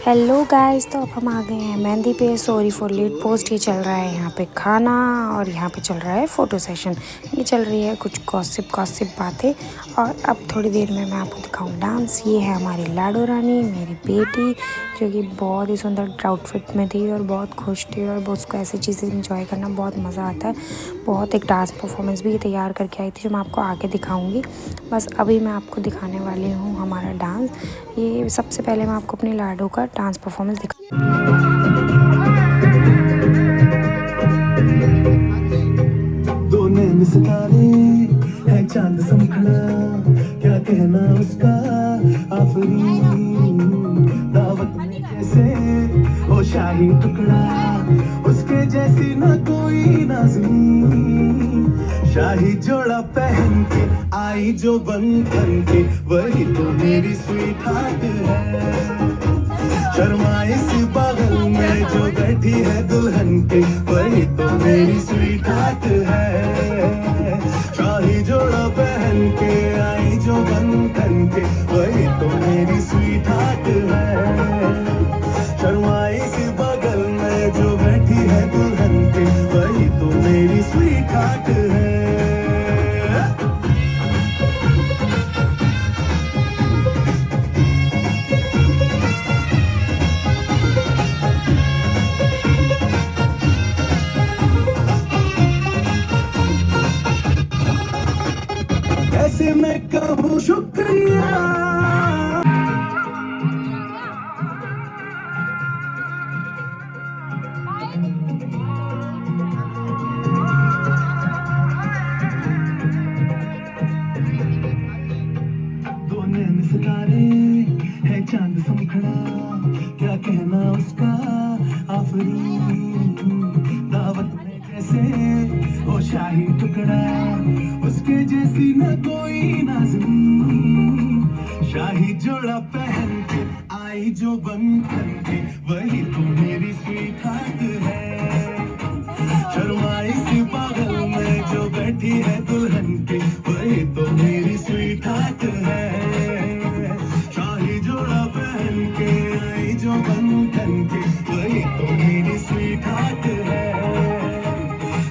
Hello guys, तो अब हम आ गए हैं मेहंदी पे। Sorry for late post. ये चल रहा है यहाँ पे खाना और यहाँ पे चल रहा है फ़ोटो सेशन। ये चल रही है कुछ गॉसिप बातें। और अब थोड़ी देर में मैं आपको दिखाऊँ डांस। ये है हमारी लाडो रानी, मेरी बेटी, जो कि बहुत ही सुंदर आउटफिट में थी और बहुत खुश थी। और बहुत उसको ऐसी चीज़ें इंजॉय करना बहुत मज़ा आता है। बहुत एक डांस परफॉर्मेंस भी तैयार करके आई थी जो मैं आपको आगे दिखाऊँगी। बस अभी मैं आपको दिखाने वाली हूँ हमारा डांस। ये सबसे पहले मैं आपको अपनी लाडो का डांस परफॉर्मेंस दिखा। दो नैन सितारे है चांद समखड़ा, क्या कहना उसका आफरी। दावत में जैसे वो शाही टुकड़ा, उसके जैसी ना कोई नाज़नीं। शाही जोड़ा पहन के आई जो बन के, वही तो मेरी स्वीट हार्ट है। शर्माई सी बगल में जो बैठी है दुल्हन के, वही तो मेरी स्वीट हार्ट है। शाही जोड़ा पहन के आई जो बन के, वही तो मेरी स्वीट हार्ट है। शर्माई सी बगल में जो बैठी है दुल्हन के, वही तो मेरी स्वीट हार्ट है। कैसे मैं कहूँ शुक्रिया। दो नैन सितारे है चांद समखड़ा, क्या कहना उसका आफरी। दावत में जैसे वो शाही टुकड़ा, उसके जैसी न कोई नाज़नीं। शाही जोड़ा पहन के आई जो बन के, वही तो मेरी स्वीट हार्ट है। शर्माई सी पागल में जो बैठी है दुल्हन के, वही तो मेरी स्वीट हार्ट है। शाही जोड़ा पहन के आई जो बन के, वही तो मेरी स्वीट हार्ट है।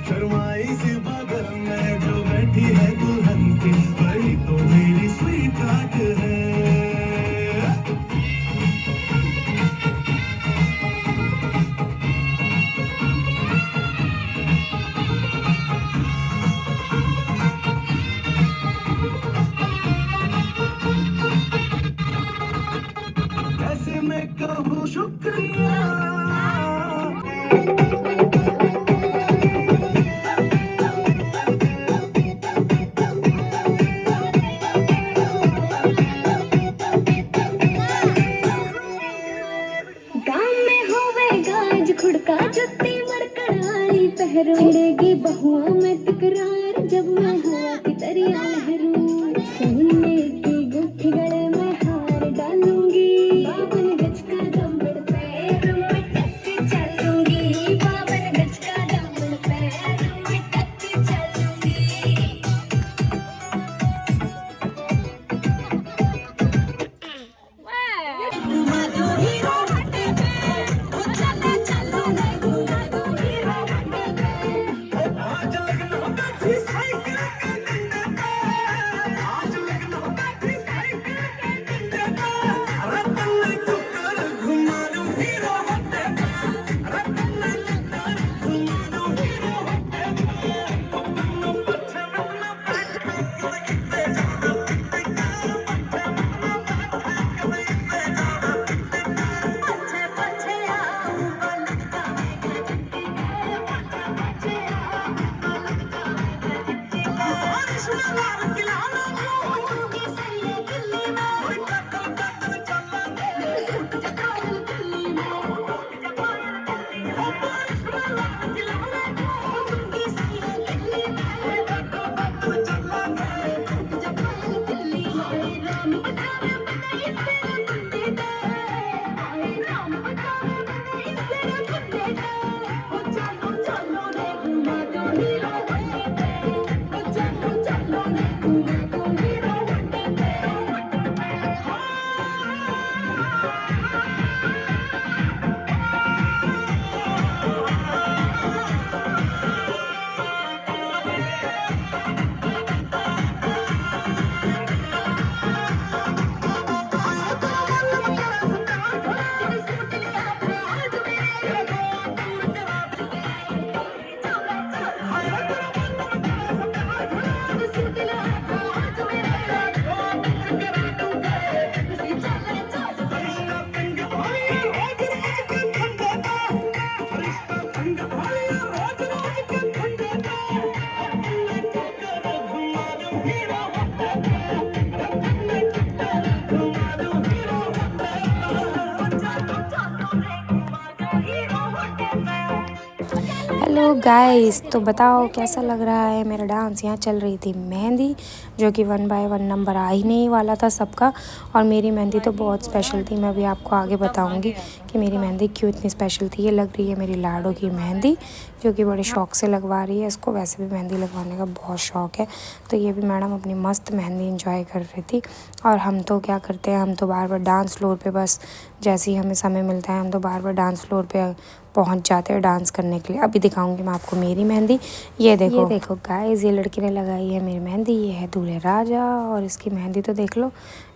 शर्माई सी पागल में जो बैठी है दुल्हन के, वही तो मेरी स्वीट हार्ट है। कैसे मैं कहूँ शुक्रिया। गाँव में होवे गाज खुड़का जुत्ती मड़कड़ाई पहरू, छिड़ेगी बहुओं में तकरार जब मैं हवा की तरिया लहरूं। सोने की गुत्थी गले में हार डालूंगी, 52 गज का दम्बड़ पैरों में टक चलूंगी। 52 गज का दम्बड़ पैरों में टक चलूंगी। हेलो गाइस, तो बताओ कैसा लग रहा है मेरा डांस। यहाँ चल रही थी मेहंदी, जो कि 1 बाय 1 नंबर आ ही नहीं वाला था सबका। और मेरी मेहंदी तो बहुत स्पेशल थी। मैं अभी आपको आगे बताऊंगी कि मेरी मेहंदी क्यों इतनी स्पेशल थी। ये लग रही है मेरी लाडो की मेहंदी, जो कि बड़े शौक से लगवा रही है। इसको वैसे भी मेहंदी लगवाने का बहुत शौक है। तो ये भी मैडम अपनी मस्त मेहंदी इंजॉय कर रही थी। और हम तो क्या करते हैं, हम तो बार बार डांस फ्लोर पे, बस जैसे ही हमें समय मिलता है हम तो बार बार डांस फ्लोर पे पहुंच जाते हैं डांस करने के लिए। अभी दिखाऊंगी मैं आपको मेरी मेहंदी। ये देखो गाइस, ये लड़की ने लगाई है मेरी मेहंदी। ये है दूल्हे राजा, और इसकी मेहंदी तो देख लो,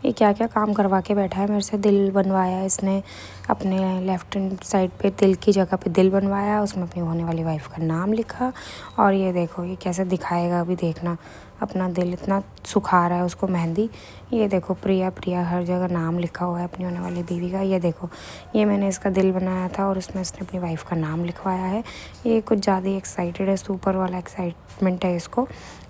ये क्या क्या काम करवा के बैठा है मेरे से। दिल बनवाया इसने अपने लेफ्ट हैंड साइड पे, दिल की जगह पे दिल बनवाया, उसमें अपनी होने वाली वाइफ का नाम लिखा। और ये देखो ये कैसे दिखाएगा, अभी देखना। अपना दिल इतना सुखा रहा है उसको मेहंदी। ये देखो प्रिया प्रिया हर जगह नाम लिखा हुआ है अपनी होने वाली बीवी का। ये देखो, ये मैंने इसका दिल बनाया था और उसमें इसने अपनी वाइफ का नाम लिखवाया है। ये कुछ ज़्यादा ही एक्साइटेड है, सुपर वाला एक्साइटमेंट है इसको।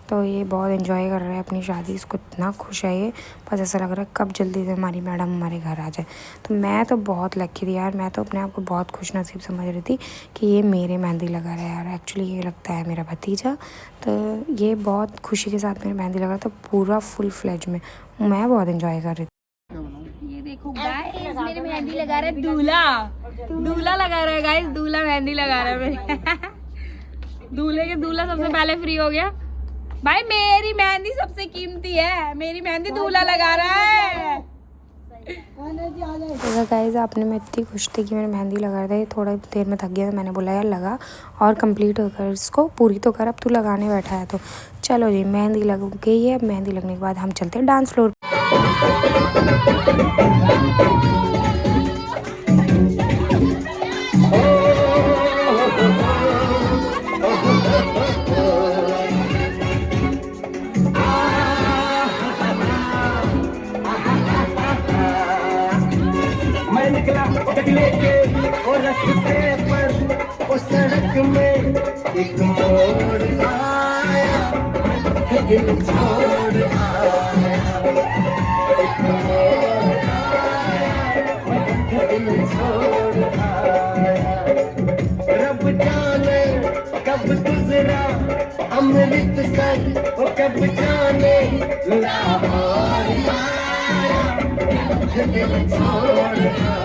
तो ये बहुत एंजॉय कर रहा है अपनी शादी, इसको इतना खुश है ये। बस ऐसा लग रहा है कब जल्दी से हमारी मैडम हमारे घर आ जाए। तो मैं तो बहुत लकी थी यार, मैं तो अपने आप को बहुत खुश नसीब समझ रही थी कि ये मेरे मेहंदी लगा रहा है यार। एक्चुअली ये लगता है मेरा भतीजा। तो ये बहुत खुशी के साथ मेरी मेहंदी लगा, तो पूरा फुल फ्लेज में मैं बहुत एंजॉय कर रही थी। ये देखो गाइस, मेरे मेहंदी लगा रहा है दूल्हा। दूल्हा लगा रहा है गाइस, दूल्हा मेहंदी लगा रहा है मेरे। दूल्हे के दूल्हा सबसे पहले फ्री हो गया। भाई मेरी मेहंदी सबसे कीमती है, मेरी मेहंदी दूल्हा लगा रहा है। तो गाइस, आपने मैं इतनी खुश थी कि मैंने मेहंदी लगा रही थी। थोड़ा देर में थक गया तो मैंने बोला यार लगा और कंप्लीट होकर इसको पूरी तो कर, अब तू लगाने बैठा है तो। चलो जी, मेहंदी लग गई है। मेहंदी लगने के बाद हम चलते हैं डांस फ्लोर। लेके और रास्ते पर वो सड़क में एक मोड़ आया, दिल छोड़ आया, एक मोड़ आया, दिल छोड़ आया। रब जाने कब गुजरा अमृतसर, वो कब जाने लाहौर आया, दिल छोड़ आया।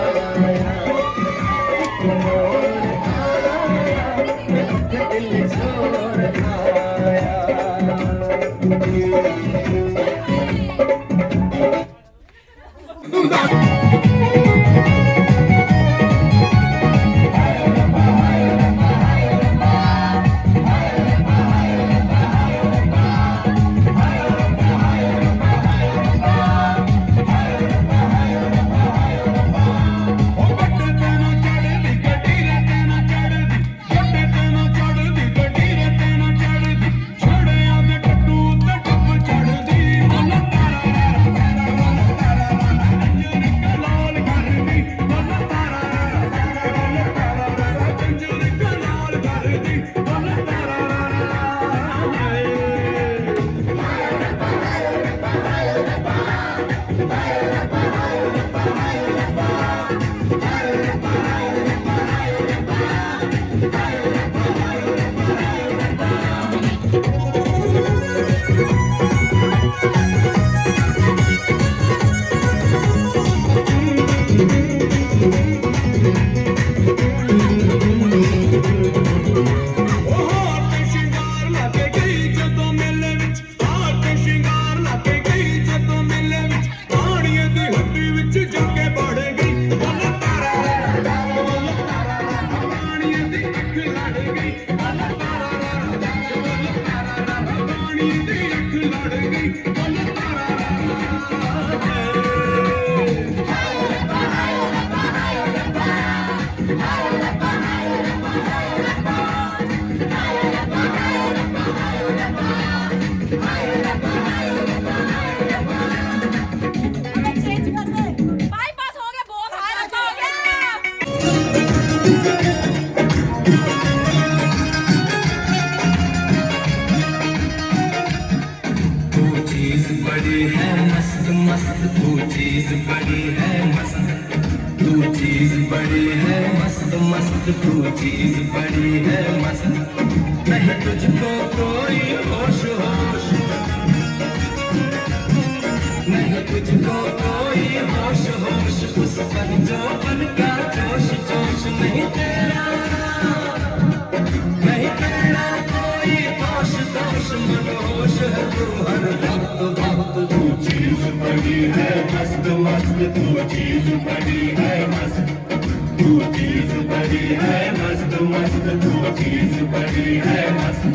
बड़ी है मस्त मस्त, तू चीज बड़ी है मस्त, तू चीज बड़ी है मस्त मस्त, तू चीज बड़ी है मस्त। तुझको कोई होश होश, नहीं तुझको कोई होश होश, उस पर जो बन का जोश जोश, नहीं तेरा कोई दोष दोष, मनोष है तू हर वक्त वक्त। तू चीज बड़ी है मस्त मस्त, तू चीज बड़ी है मस्त, तू चीज बड़ी है मस्त मस्त, तू चीज बड़ी है मस्त।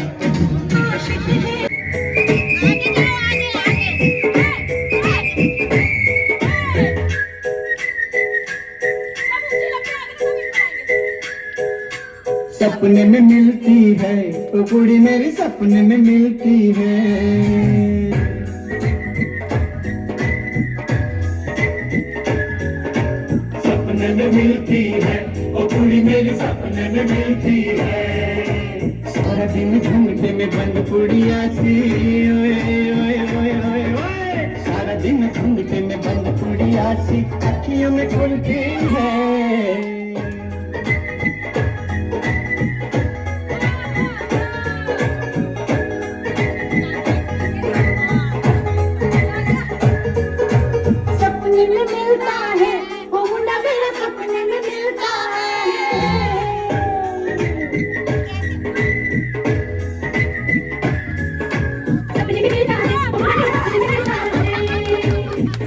सपने में मिलती है वो कुड़ी मेरी, सपने में मिलती है। सपने में मिलती है वो कुड़ी मेरी, सपने में मिलती है। सारा दिन घूमते में बंद कुड़िया सी, ओए ओए ओए ओए ओए, सारा दिन घूमते में बंद कुड़िया सी, अखियों में खुलती है। सपने में मिलता है वो मुंडा, मेरा सपने में मिलता है। सपने में मिलता है वो मुंडा, सपने में मिलता है।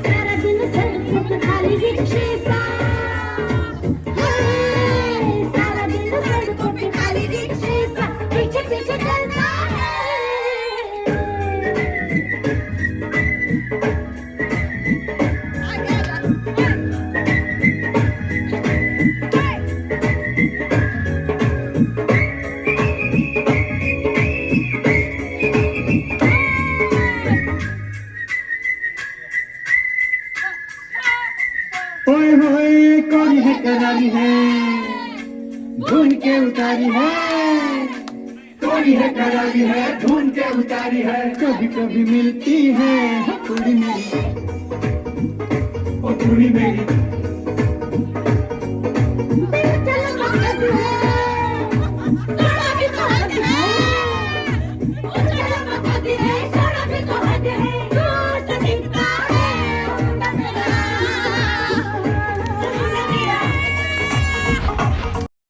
सारा दिन सड़कों पे खाली रिक्शे सा, सारा दिन सड़कों पे खाली रिक्शे सा, पीछे पीछे चलता है। ओए होए कोरी है करारी है, ढूंढ के उतारी है, कोरी है करारी है, ढूंढ के उतारी है। कभी कभी मिलती है वो कुड़ी मेरी, वो कुड़ी मेरी।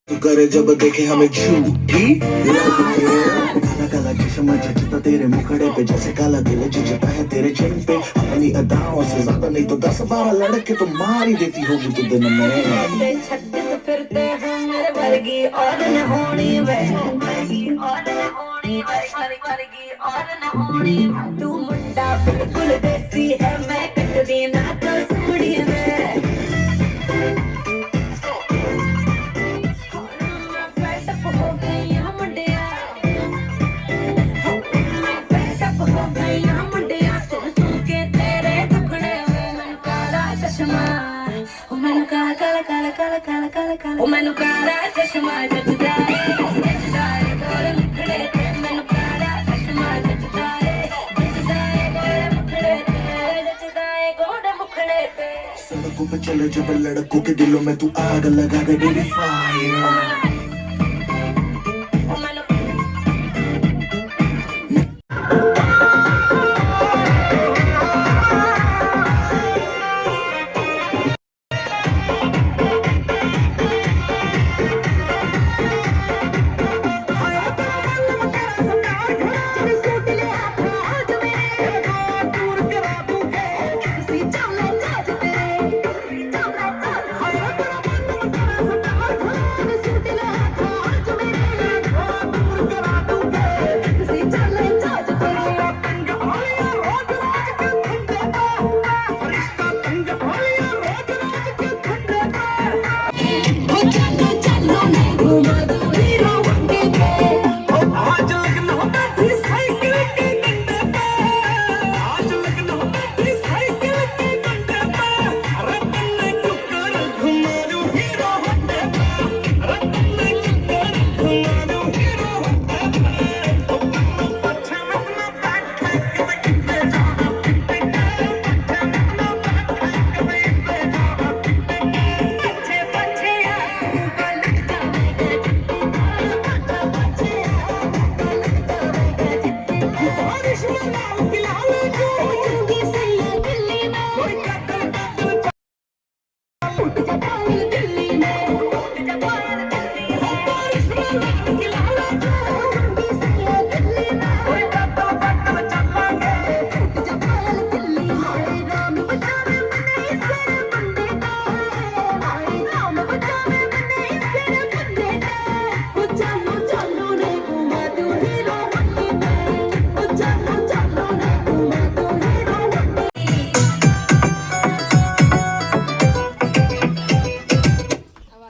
तू करे जब देखे हमें झूठी, काला काला चश्मा जचता तेरे मुखड़े पे, जैसे काला दिल जचता है तेरे चिन पे। अपनी अदाओं से ज्यादा नहीं तो 10-12 लड़के तो मार ही देती होगी तू दिन में। 36 फिरते हैं मेरे वर्गी और न होनी वे, वर्गी और न होनी वे, वर्गी और न होनी। तू मुंडा बिल्कुल देसी है, मैं कटरी ना तो सुड़ी में। ओ मैनू काला चश्मा जचदा है, जचदा है गोरे मुखड़े ते, मैनू काला चश्मा जचदा है, जचदा है गोरे मुखड़े ते, जचदा है गोरे मुखड़े ते। सड़कों पे चले जब लड़कों के दिलों में तू आग लगा दे बेबी फायर।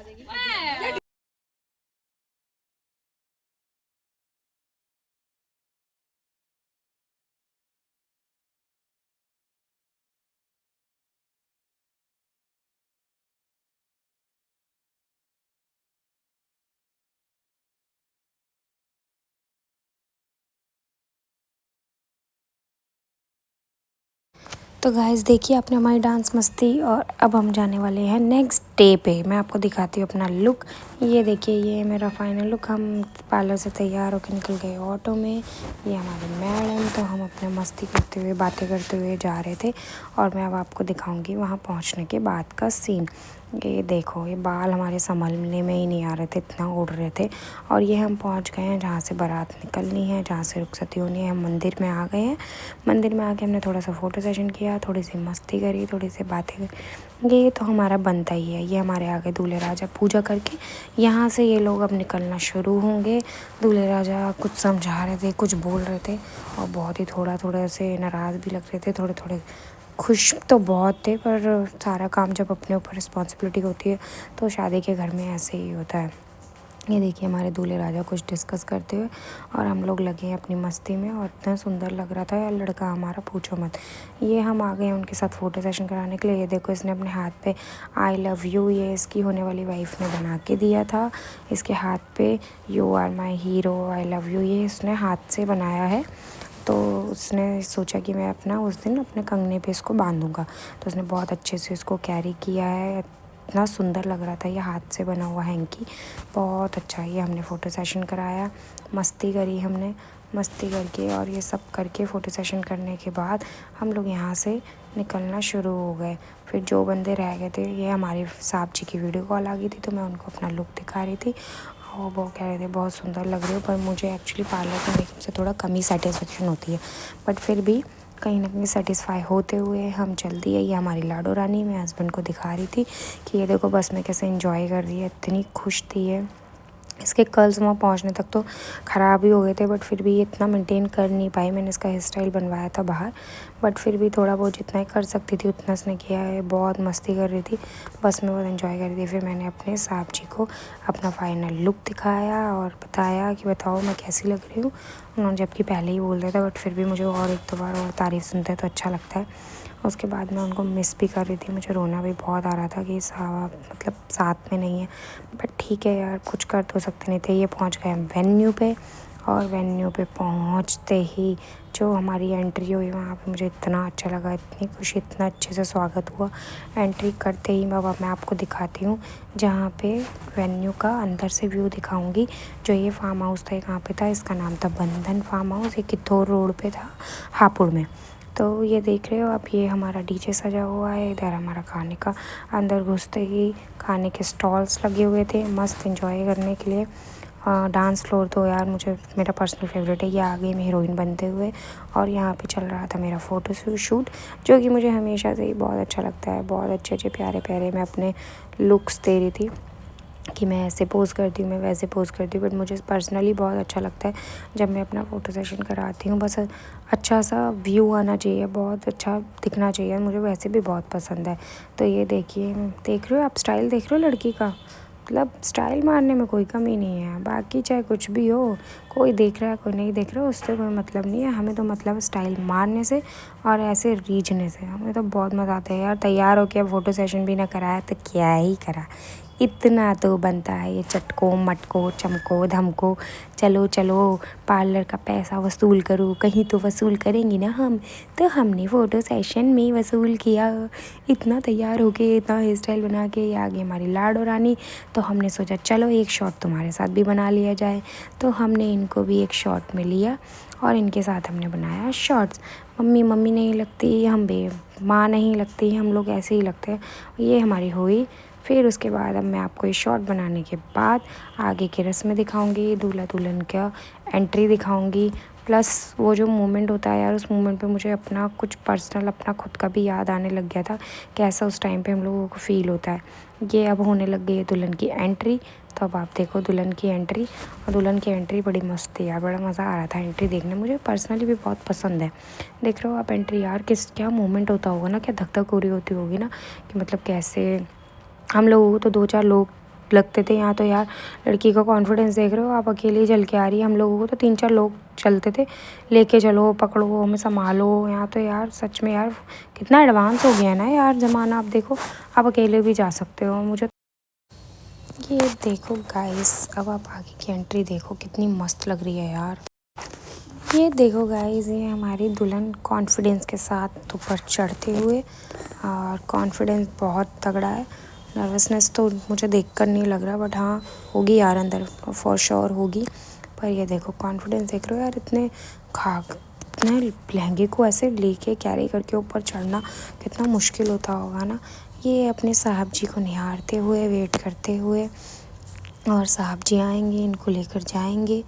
देगी। तो गाइस देखिए आपने हमारी डांस मस्ती और अब हम जाने वाले हैं नेक्स्ट डे पे। मैं आपको दिखाती हूँ अपना लुक। ये देखिए ये मेरा फाइनल लुक। हम पार्लर से तैयार होकर निकल गए ऑटो में। ये हमारी मैडम, तो हम अपने मस्ती करते हुए बातें करते हुए जा रहे थे और मैं अब आपको दिखाऊंगी वहाँ पहुँचने के बाद का सीन। ये देखो ये बाल हमारे संभलने में ही नहीं आ रहे थे, इतना उड़ रहे थे। और ये हम पहुंच गए हैं जहाँ से बारात निकलनी है, जहाँ से रुखसती होनी है। हम मंदिर में आ गए हैं। मंदिर में आके हमने थोड़ा सा फ़ोटो सेशन किया, थोड़ी सी मस्ती करी, थोड़ी सी बातें करी। ये तो हमारा बनता ही है। ये हमारे आगे दूल्हे राजा पूजा करके यहाँ से ये लोग अब निकलना शुरू होंगे। दूल्हे राजा कुछ समझा रहे थे, कुछ बोल रहे थे और बहुत ही थोड़ा से नाराज़ भी लग रहे थे, थोड़े खुश तो बहुत थे। पर सारा काम जब अपने ऊपर रिस्पॉन्सिबिलिटी होती है तो शादी के घर में ऐसे ही होता है। ये देखिए हमारे दूल्हे राजा कुछ डिस्कस करते हुए और हम लोग लगे हैं अपनी मस्ती में और इतना सुंदर लग रहा था यार लड़का हमारा, पूछो मत। ये हम आ गए हैं उनके साथ फ़ोटो सेशन कराने के लिए। ये देखो इसने अपने हाथ पे आई लव यू, ये इसकी होने वाली वाइफ ने बना के दिया था। इसके हाथ पे you are my hero, I love you, ये इसने हाथ से बनाया है। तो उसने सोचा कि मैं अपना उस दिन अपने कंगने पे इसको बांधूंगा, तो उसने बहुत अच्छे से इसको कैरी किया है। इतना सुंदर लग रहा था ये हाथ से बना हुआ हैंकी, बहुत अच्छा। ये हमने फ़ोटो सेशन कराया, मस्ती करी हमने, मस्ती करके और ये सब करके फ़ोटो सेशन करने के बाद हम लोग यहाँ से निकलना शुरू हो गए। फिर जो बंदे रह गए थे, ये हमारी साहब जी की वीडियो कॉल आ गई थी तो मैं उनको अपना लुक दिखा रही थी और वो कह रहे थे बहुत सुंदर लग रही हो। पर मुझे एक्चुअली पार्लर के मेकअप से थोड़ा कम ही सेटिस्फेक्शन होती है, बट फिर भी कहीं ना कहीं सेटिस्फाई होते हुए हम जल्दी है। ये हमारी लाडो रानी मैं हस्बैंड को दिखा रही थी कि ये देखो बस में कैसे एंजॉय कर रही है, इतनी खुश थी ये। इसके कर्ल्स वहाँ पहुँचने तक तो ख़राब ही हो गए थे, बट फिर भी ये इतना मेंटेन कर नहीं पाई। मैंने इसका हेयर स्टाइल बनवाया था बाहर, बट फिर भी थोड़ा बहुत जितना ही कर सकती थी उतना इसने किया है। बहुत मस्ती कर रही थी, बस में बहुत एंजॉय कर रही थी। फिर मैंने अपने साहब जी को अपना फाइनल लुक दिखाया और बताया कि बताओ मैं कैसी लग रही हूँ। उन्होंने जबकि पहले ही बोल दिया था, बट फिर भी मुझे और एक दो बार और तारीफ़ सुनते हैं तो अच्छा लगता है। उसके बाद मैं उनको मिस भी कर रही थी, मुझे रोना भी बहुत आ रहा था कि साहब मतलब साथ में नहीं है, बट ठीक है यार कुछ कर तो सकते नहीं थे। ये पहुंच गए वेन्यू पे और वेन्यू पे पहुंचते ही जो हमारी एंट्री हुई वहाँ पे मुझे इतना अच्छा लगा, इतनी खुशी, इतना अच्छे से स्वागत हुआ। एंट्री करते ही बाबा मैं आपको दिखाती हूँ जहाँ पे वेन्यू का अंदर से व्यू दिखाऊंगी। जो ये फार्म हाउस था ये कहाँ पे था, इसका नाम था बंधन फार्म हाउस। ये कित्तौर रोड पे था हापुड़ में। तो ये देख रहे हो आप, ये हमारा डीजे सजा हुआ है, इधर हमारा खाने का, अंदर घुसते ही खाने के स्टॉल्स लगे हुए थे मस्त एंजॉय करने के लिए। डांस फ्लोर तो यार मुझे मेरा पर्सनल फेवरेट है। ये आ गई मैं हीरोइन बनते हुए और यहाँ पे चल रहा था मेरा फ़ोटो शूट, जो कि मुझे हमेशा से ही बहुत अच्छा लगता है। बहुत अच्छे प्यारे मैं अपने लुक्स दे रही थी कि मैं ऐसे पोज़ करती हूँ, मैं वैसे पोज़ करती हूँ, बट मुझे पर्सनली बहुत अच्छा लगता है जब मैं अपना फ़ोटो सेशन कराती हूँ। बस अच्छा सा व्यू आना चाहिए, बहुत अच्छा दिखना चाहिए, मुझे वैसे भी बहुत पसंद है। तो ये देखिए, देख रहे हो आप, स्टाइल देख रहे हो लड़की का, मतलब स्टाइल मारने में कोई कमी नहीं है। बाकी चाहे कुछ भी हो, कोई देख रहा है कोई नहीं देख रहा है उससे कोई मतलब नहीं है, हमें तो मतलब स्टाइल मारने से और ऐसे रीझने से। हमें तो बहुत मज़ा आता है यार। तैयार होके अब फ़ोटो सेशन भी ना कराया तो क्या ही करा, इतना तो बनता है। ये चटको मटको चमको धमको, चलो चलो पार्लर का पैसा वसूल करो, कहीं तो वसूल करेंगी ना हम। तो हमने फ़ोटो सेशन में वसूल किया, इतना तैयार होके इतना हेयर स्टाइल बना के। ये आ गई हमारी लाडो रानी, तो हमने सोचा चलो एक शॉट तुम्हारे साथ भी बना लिया जाए। तो हमने इनको भी एक शॉट में लिया और इनके साथ हमने बनाया शॉर्ट्स। मम्मी नहीं लगती, हम बे माँ नहीं लगती, हम लोग ऐसे ही लगते हैं। ये हमारी हुई। फिर उसके बाद अब मैं आपको ये शॉट बनाने के बाद आगे की रस्में दिखाऊंगी, दूल्हा दुल्हन का एंट्री दिखाऊंगी, प्लस वो जो मोमेंट होता है यार, उस मोमेंट पे मुझे अपना कुछ पर्सनल अपना खुद का भी याद आने लग गया था कैसा उस टाइम पे हम लोगों को फ़ील होता है। ये अब होने लग गई है दुल्हन की एंट्री। तो अब आप देखो दुल्हन की एंट्री, और दुल्हन की एंट्री बड़ी मस्त है यार, बड़ा मज़ा आ रहा था एंट्री देखने, मुझे पर्सनली भी बहुत पसंद है। देख रहे हो आप एंट्री यार, क्या मोमेंट होता होगा ना, क्या धक धक हो रही होती होगी ना, कि मतलब कैसे हम लोगों को तो 2-4 लोग लगते थे। यहाँ तो यार लड़की का कॉन्फिडेंस देख रहे हो आप, अकेली ही चल के आ रही है। हम लोगों को तो 3-4 लोग चलते थे, लेके चलो, पकड़ो, हमें संभालो। यहाँ तो यार सच में यार कितना एडवांस हो गया है ना यार ज़माना। आप देखो, आप अकेले भी जा सकते हो। मुझे ये देखो गाइस, अब आप आगे की एंट्री देखो कितनी मस्त लग रही है यार। ये देखो गाइस, ये हमारी दुल्हन कॉन्फिडेंस के साथ ऊपर चढ़ते हुए, और कॉन्फिडेंस बहुत तगड़ा है। नर्वसनेस तो मुझे देखकर नहीं लग रहा, बट हाँ होगी यार अंदर, फॉर श्योर होगी। पर ये देखो कॉन्फिडेंस देख रहे हो यार, इतने लहंगे को ऐसे लेके कैरी करके ऊपर चढ़ना कितना मुश्किल होता होगा ना। ये अपने साहब जी को निहारते हुए, वेट करते हुए, और साहब जी आएंगे, इनको लेकर जाएंगे।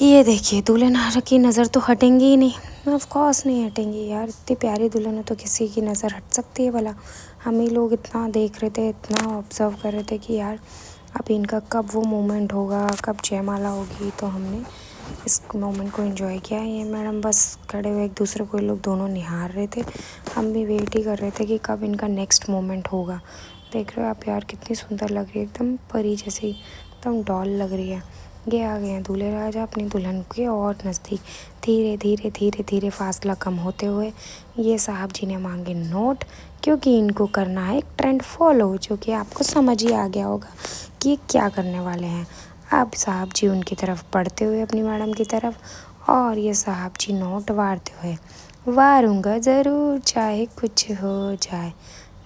ये देखिए दुल्हन की नज़र तो हटेंगी ही नहीं, ऑफ कोर्स नहीं हटेंगी यार। इतनी प्यारी दुल्हन है तो किसी की नज़र हट सकती है भला। हम ही लोग इतना देख रहे थे, इतना ऑब्ज़र्व कर रहे थे कि यार अब इनका कब वो मोमेंट होगा, कब जयमाला होगी। तो हमने इस मोमेंट को एंजॉय किया। ये मैडम बस खड़े हुए एक दूसरे को लोग दोनों निहार रहे थे, हम भी वेट ही कर रहे थे कि कब इनका नेक्स्ट मोमेंट होगा। देख रहे हो आप यार कितनी सुंदर लग रही है, एकदम परी जैसी, एकदम डॉल लग रही है। ये आ गए हैं दूल्हे राजा अपनी दुल्हन के और नज़दीक। धीरे धीरे धीरे धीरे फासला कम होते हुए ये साहब जी ने मांगे नोट, क्योंकि इनको करना है एक ट्रेंड फॉलो, जो कि आपको समझ ही आ गया होगा कि ये क्या करने वाले हैं। अब साहब जी उनकी तरफ बढ़ते हुए अपनी मैडम की तरफ, और ये साहब जी नोट वारते हुए, वारूंगा ज़रूर चाहे कुछ हो जाए।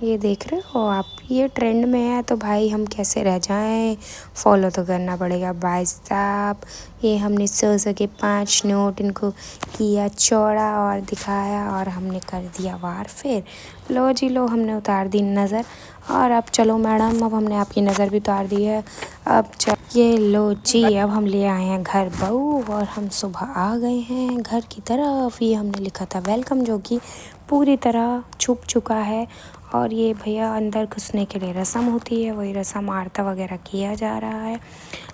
ये देख रहे हो आप, ये ट्रेंड में है तो भाई हम कैसे रह जाएं, फॉलो तो करना पड़ेगा भाई साहब। ये हमने 100 के 5 नोट इनको किया चौड़ा और दिखाया, और हमने कर दिया वार। फिर लो जी लो, हमने उतार दी नज़र। और अब चलो मैडम, अब हमने आपकी नज़र भी उतार दी है। अब ये लो जी, अब हम ले आए हैं घर बहू, और हम सुबह आ गए हैं घर की तरफ। ये हमने लिखा था वेलकम, जो कि पूरी तरह छुप चुका है। और ये भैया अंदर घुसने के लिए रस्म होती है, वही रस्म आरता वगैरह किया जा रहा है,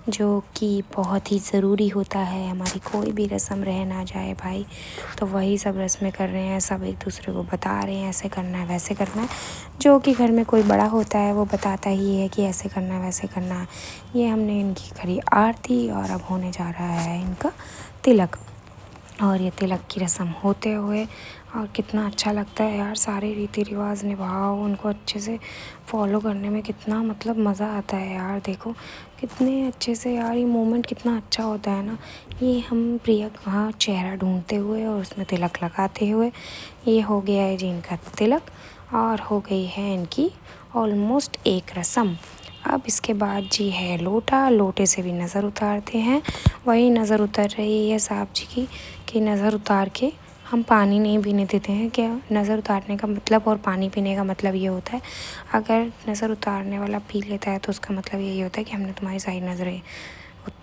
जो कि बहुत ही ज़रूरी होता है। हमारी कोई भी रस्म रह ना जाए भाई, तो वही सब रस्में कर रहे हैं। सब एक दूसरे को बता रहे हैं ऐसे करना है वैसे करना है, जो कि घर में कोई बड़ा होता है वो बताता ही है कि ऐसे करना है वैसे करना है। ये हमने इनकी करी आरती, और अब होने जा रहा है इनका तिलक। और ये तिलक की रस्म होते हुए, और कितना अच्छा लगता है यार, सारे रीति रिवाज निभाओ, उनको अच्छे से फॉलो करने में कितना मतलब मज़ा आता है यार। देखो कितने अच्छे से यार, ये मोमेंट कितना अच्छा होता है ना। ये हम प्रिया का चेहरा ढूंढते हुए और उसमें तिलक लगाते हुए, ये हो गया है जी इनका तिलक, और हो गई है इनकी ऑलमोस्ट एक रस्म। अब इसके बाद जी है लोटा, लोटे से भी नज़र उतारते हैं। वही नज़र उतर रही है साहब जी की, कि नज़र उतार के हम पानी नहीं पीने देते हैं। क्या नज़र उतारने का मतलब और पानी पीने का मतलब ये होता है, अगर नज़र उतारने वाला पी लेता है तो उसका मतलब यही होता है कि हमने तुम्हारी सारी नज़रें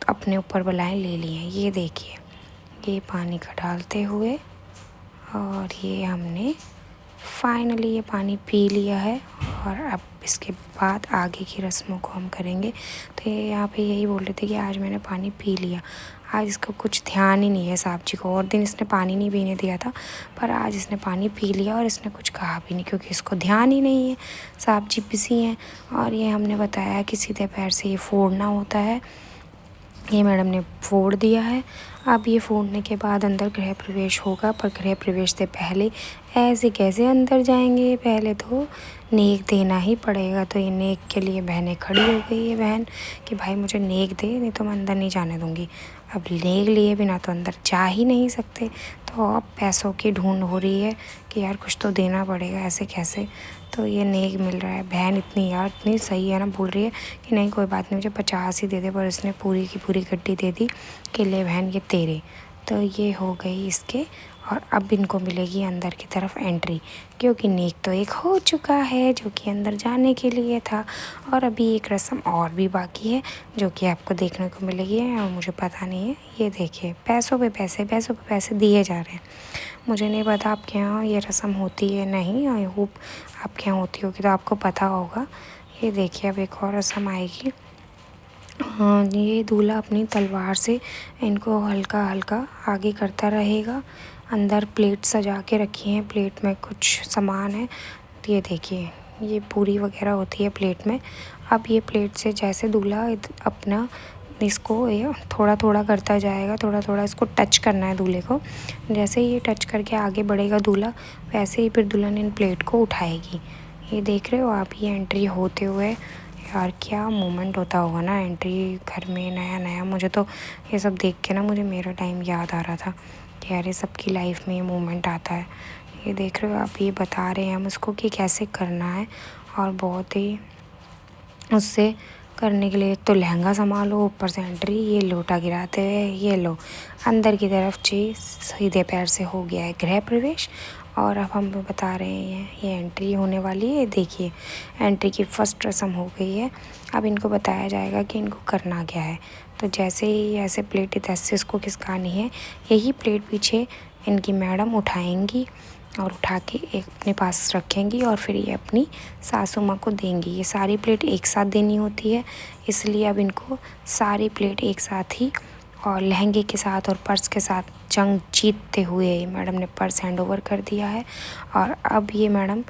अपने ऊपर बलाएँ ले ली हैं। ये देखिए, ये पानी का डालते हुए, और ये हमने फाइनली ये पानी पी लिया है। और अब इसके बाद आगे की रस्मों को हम करेंगे। तो ये यहाँ पे यही बोल रहे थे कि आज मैंने पानी पी लिया। आज इसका कुछ ध्यान ही नहीं है साहब जी को। और दिन इसने पानी नहीं पीने दिया था, पर आज इसने पानी पी लिया और इसने कुछ कहा भी नहीं, क्योंकि इसको ध्यान ही नहीं है। साहब जी बिजी हैं। और ये हमने बताया कि सीधे पैर से ये फोड़ना होता है। ये मैडम ने फोड़ दिया है। अब ये फोड़ने के बाद अंदर गृह प्रवेश होगा, पर गृह प्रवेश से पहले ऐसे कैसे अंदर जाएंगे, पहले तो नेक देना ही पड़ेगा। तो ये नेक के लिए बहनें खड़ी हो गई है, बहन कि भाई मुझे नेक दे, नहीं तो मैं अंदर नहीं जाने दूँगी। अब नेक लिए बिना तो अंदर जा ही नहीं सकते। तो अब पैसों की ढूंढ हो रही है कि यार कुछ तो देना पड़ेगा, ऐसे कैसे। तो ये नेक मिल रहा है। बहन इतनी यार इतनी सही है ना, बोल रही है कि नहीं कोई बात नहीं, मुझे 50 ही दे दे, पर इसने पूरी की पूरी गड्डी दे दी कि ले बहन ये तेरे। तो ये हो गई इसके। और अब इनको मिलेगी अंदर की तरफ एंट्री, क्योंकि नेक तो एक हो चुका है जो कि अंदर जाने के लिए था। और अभी एक रस्म और भी बाकी है जो कि आपको देखने को मिलेगी, और मुझे पता नहीं है। ये देखिए पैसों पे पैसे दिए जा रहे हैं। मुझे नहीं पता आपके यहाँ ये रस्म होती है नहीं, आई होप आपके यहाँ होती होगी तो आपको पता होगा। ये देखिए अब एक और रस्म आएगी। हाँ, ये दूल्हा अपनी तलवार से इनको हल्का हल्का आगे करता रहेगा। अंदर प्लेट सजा के रखी हैं, प्लेट में कुछ सामान है। ये देखिए ये पूरी वगैरह होती है प्लेट में। अब ये प्लेट से जैसे दूल्हा अपना इसको ये थोड़ा थोड़ा करता जाएगा, थोड़ा थोड़ा इसको टच करना है दूल्हे को। जैसे ये टच करके आगे बढ़ेगा दूल्हा, वैसे ही फिर दुल्हन इन प्लेट को उठाएगी। ये देख रहे हो आप, ये एंट्री होते हुए। यार क्या मोमेंट होता होगा ना एंट्री घर में नया नया। मुझे तो ये सब देख के ना मुझे मेरा टाइम याद आ रहा था कि यार ये सबकी लाइफ में ये मोमेंट आता है। ये देख रहे हो आप, ये बता रहे हैं हम उसको कि कैसे करना है। और बहुत ही उससे करने के लिए तो लहंगा संभालो, ऊपर से एंट्री, ये लोटा गिराते हुए, ये लो अंदर की तरफ जी सीधे पैर से हो गया है गृह प्रवेश। और अब हम बता रहे हैं ये एंट्री होने वाली है। देखिए एंट्री की फ़र्स्ट रस्म हो गई है। अब इनको बताया जाएगा कि इनको करना क्या है। तो जैसे ही ऐसे प्लेट ऐसे इसको खिसकानी है, यही प्लेट पीछे इनकी मैडम उठाएंगी और उठा के एक अपने पास रखेंगी और फिर ये अपनी सासू माँ को देंगी। ये सारी प्लेट एक साथ देनी होती है, इसलिए अब इनको सारी प्लेट एक साथ ही और लहंगे के साथ और पर्स के साथ जंग जीतते हुए मैडम ने पर्स हैंड ओवर कर दिया है। और अब ये मैडम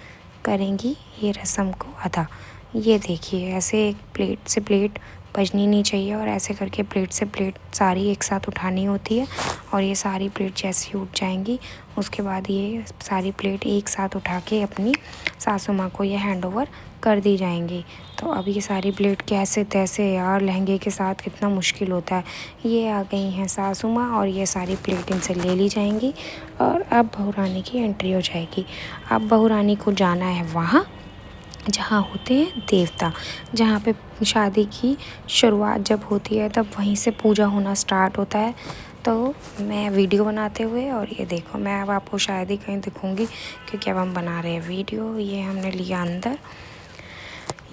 करेंगी ये रस्म को अदा। ये देखिए ऐसे एक प्लेट से प्लेट बजनी नहीं चाहिए और ऐसे करके प्लेट से प्लेट सारी एक साथ उठानी होती है। और ये सारी प्लेट जैसे ही उठ जाएंगी उसके बाद ये सारी प्लेट एक साथ उठा के अपनी सासू माँ को ये हैंड ओवर कर दी जाएंगी। तो अब ये सारी प्लेट कैसे तैसे, यार लहंगे के साथ कितना मुश्किल होता है। ये आ गई हैं सासू माँ और ये सारी प्लेट इनसे ले ली जाएंगी और अब बहू रानी की एंट्री हो जाएगी। अब बहू रानी को जाना है वहाँ जहाँ होते हैं देवता, जहाँ पे शादी की शुरुआत जब होती है तब वहीं से पूजा होना स्टार्ट होता है। तो मैं वीडियो बनाते हुए, और ये देखो मैं अब आपको शायद ही कहीं दिखूँगी क्योंकि अब हम बना रहे हैं वीडियो। ये हमने लिया अंदर,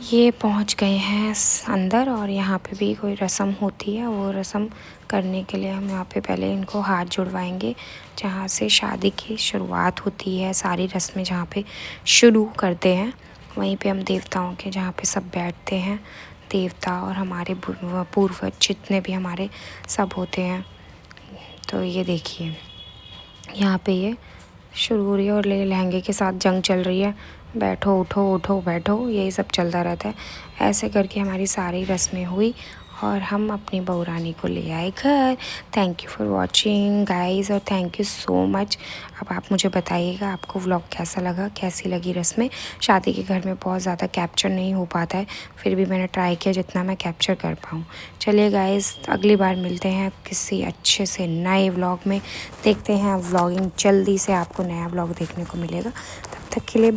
ये पहुंच गए हैं अंदर और यहाँ पे भी कोई रस्म होती है। वो रस्म करने के लिए हम यहाँ पे पहले इनको हाथ जुड़वाएंगे जहाँ से शादी की शुरुआत होती है। सारी रस्में जहाँ पे शुरू करते हैं वहीं पे हम देवताओं के जहाँ पे सब बैठते हैं, देवता और हमारे पूर्वज जितने भी हमारे सब होते हैं। तो ये देखिए यहाँ पे ये शुरू हो रही है और लहंगे के साथ जंग चल रही है। बैठो उठो उठो बैठो, यही सब चलता रहता है। ऐसे करके हमारी सारी रस्में हुई और हम अपनी बहू रानी को ले आए घर। Thank you for watching guys और थैंक यू सो मच। अब आप मुझे बताइएगा आपको व्लॉग कैसा लगा, कैसी लगी रस्में। शादी के घर में बहुत ज़्यादा कैप्चर नहीं हो पाता है, फिर भी मैंने ट्राई किया जितना मैं कैप्चर कर पाऊँ। चलिए गाइज़ अगली बार मिलते हैं किसी अच्छे से नए व्लॉग में। देखते हैं व्लॉगिंग जल्दी से आपको नया व्लॉग देखने को मिलेगा। तब तक के लिए